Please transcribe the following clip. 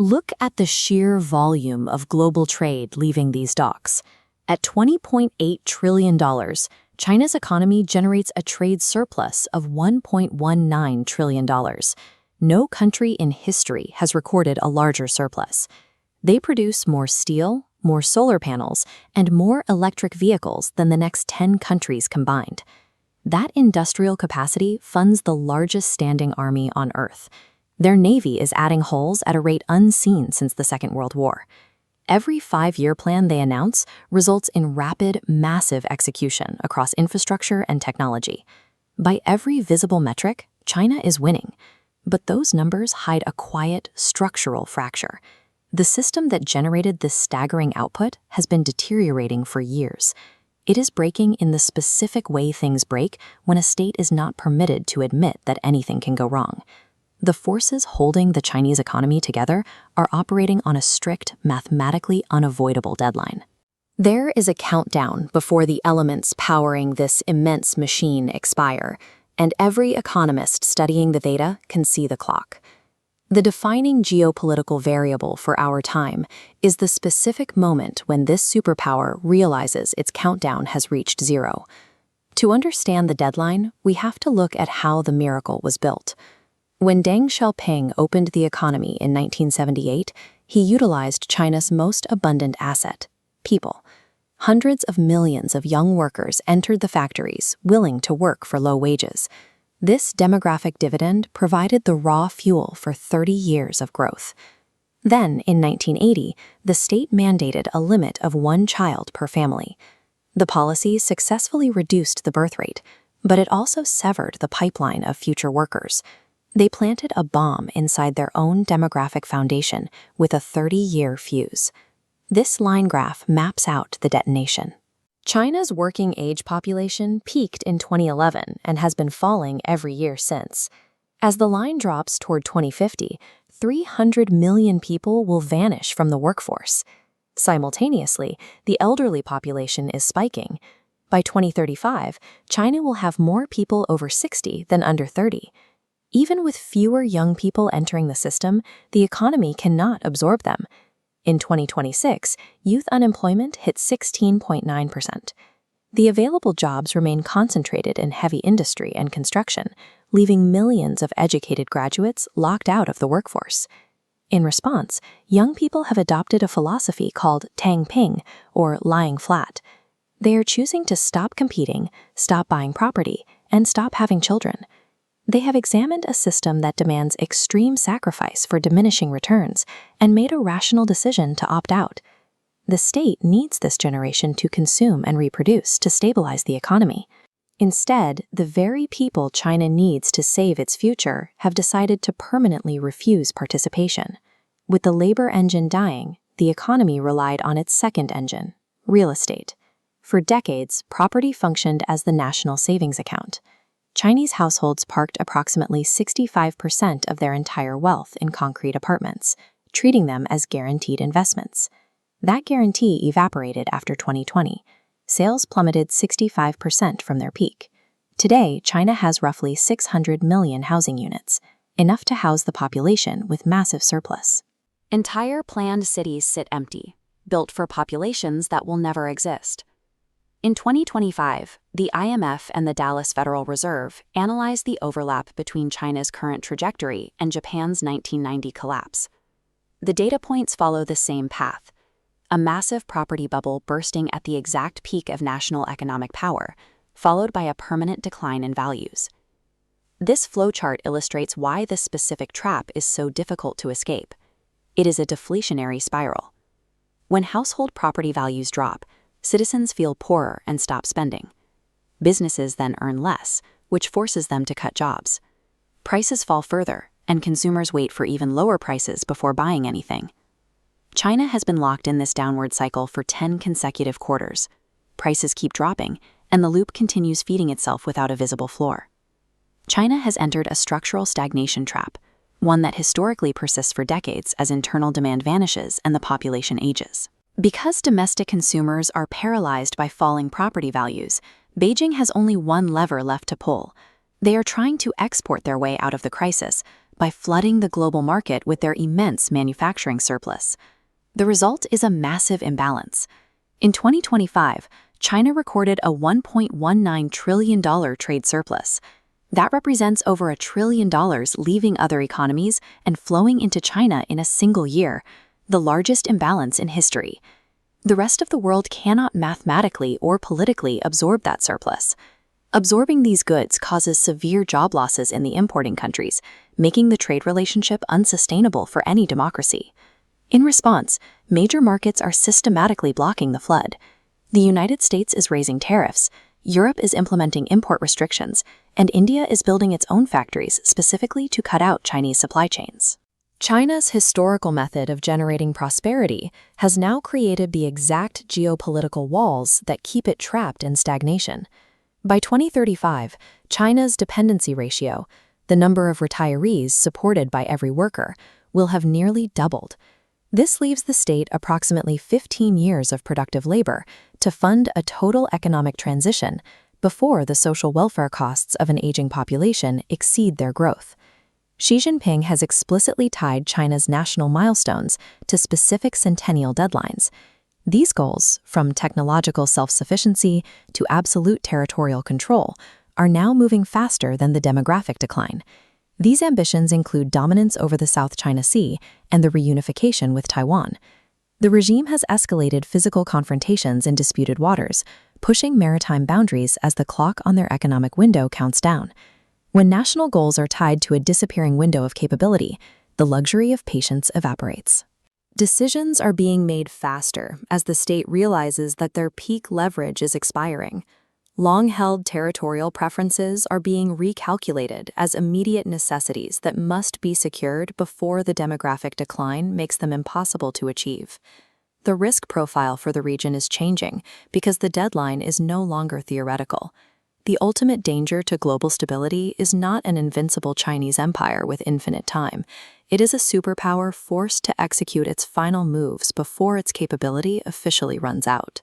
Look at the sheer volume of global trade leaving these docks. At $20.8 trillion, China's economy generates a trade surplus of $1.19 trillion. No country in history has recorded a larger surplus. They produce more steel, more solar panels, and more electric vehicles than the next 10 countries combined. That industrial capacity funds the largest standing army on Earth. Their navy is adding hulls at a rate unseen since the Second World War. Every 5-year plan they announce results in rapid, massive execution across infrastructure and technology. By every visible metric, China is winning. But those numbers hide a quiet, structural fracture. The system that generated this staggering output has been deteriorating for years. It is breaking in the specific way things break when a state is not permitted to admit that anything can go wrong. The forces holding the Chinese economy together are operating on a strict, mathematically unavoidable deadline. There is a countdown before the elements powering this immense machine expire, and every economist studying the data can see the clock. The defining geopolitical variable for our time is the specific moment when this superpower realizes its countdown has reached zero. To understand the deadline, we have to look at how the miracle was built. When Deng Xiaoping opened the economy in 1978, he utilized China's most abundant asset, people. Hundreds of millions of young workers entered the factories, willing to work for low wages. This demographic dividend provided the raw fuel for 30 years of growth. Then, in 1980, the state mandated a limit of 1 child per family. The policy successfully reduced the birth rate, but it also severed the pipeline of future workers. They planted a bomb inside their own demographic foundation with a 30-year fuse. This line graph maps out the detonation. China's working age population peaked in 2011 and has been falling every year since. As the line drops toward 2050, 300 million people will vanish from the workforce. Simultaneously, the elderly population is spiking. By 2035, China will have more people over 60 than under 30. Even with fewer young people entering the system, the economy cannot absorb them. In 2026, youth unemployment hit 16.9%. The available jobs remain concentrated in heavy industry and construction, leaving millions of educated graduates locked out of the workforce. In response, young people have adopted a philosophy called Tang Ping, or lying flat. They are choosing to stop competing, stop buying property, and stop having children. They have examined a system that demands extreme sacrifice for diminishing returns and made a rational decision to opt out. The state needs this generation to consume and reproduce to stabilize the economy. Instead, the very people China needs to save its future have decided to permanently refuse participation. With the labor engine dying, the economy relied on its second engine, real estate. For decades, property functioned as the national savings account. Chinese households parked approximately 65% of their entire wealth in concrete apartments, treating them as guaranteed investments. That guarantee evaporated after 2020. Sales plummeted 65% from their peak. Today, China has roughly 600 million housing units, enough to house the population with massive surplus. Entire planned cities sit empty, built for populations that will never exist. In 2025, the IMF and the Dallas Federal Reserve analyzed the overlap between China's current trajectory and Japan's 1990 collapse. The data points follow the same path: a massive property bubble bursting at the exact peak of national economic power, followed by a permanent decline in values. This flowchart illustrates why this specific trap is so difficult to escape. It is a deflationary spiral. When household property values drop, citizens feel poorer and stop spending. Businesses then earn less, which forces them to cut jobs. Prices fall further, and consumers wait for even lower prices before buying anything. China has been locked in this downward cycle for 10 consecutive quarters. Prices keep dropping, and the loop continues feeding itself without a visible floor. China has entered a structural stagnation trap, one that historically persists for decades as internal demand vanishes and the population ages. Because domestic consumers are paralyzed by falling property values, Beijing has only one lever left to pull. They are trying to export their way out of the crisis, by flooding the global market with their immense manufacturing surplus. The result is a massive imbalance. In 2025, China recorded a $1.19 trillion trade surplus. That represents over $1 trillion leaving other economies and flowing into China in a single year, the largest imbalance in history. The rest of the world cannot mathematically or politically absorb that surplus. Absorbing these goods causes severe job losses in the importing countries, making the trade relationship unsustainable for any democracy. In response, major markets are systematically blocking the flood. The United States is raising tariffs, Europe is implementing import restrictions, and India is building its own factories specifically to cut out Chinese supply chains. China's historical method of generating prosperity has now created the exact geopolitical walls that keep it trapped in stagnation. By 2035, China's dependency ratio, the number of retirees supported by every worker, will have nearly doubled. This leaves the state approximately 15 years of productive labor to fund a total economic transition before the social welfare costs of an aging population exceed their growth. Xi Jinping has explicitly tied China's national milestones to specific centennial deadlines. These goals, from technological self-sufficiency to absolute territorial control, are now moving faster than the demographic decline. These ambitions include dominance over the South China Sea and the reunification with Taiwan. The regime has escalated physical confrontations in disputed waters, pushing maritime boundaries as the clock on their economic window counts down. When national goals are tied to a disappearing window of capability, the luxury of patience evaporates. Decisions are being made faster as the state realizes that their peak leverage is expiring. Long-held territorial preferences are being recalculated as immediate necessities that must be secured before the demographic decline makes them impossible to achieve. The risk profile for the region is changing because the deadline is no longer theoretical. The ultimate danger to global stability is not an invincible Chinese empire with infinite time. It is a superpower forced to execute its final moves before its capability officially runs out.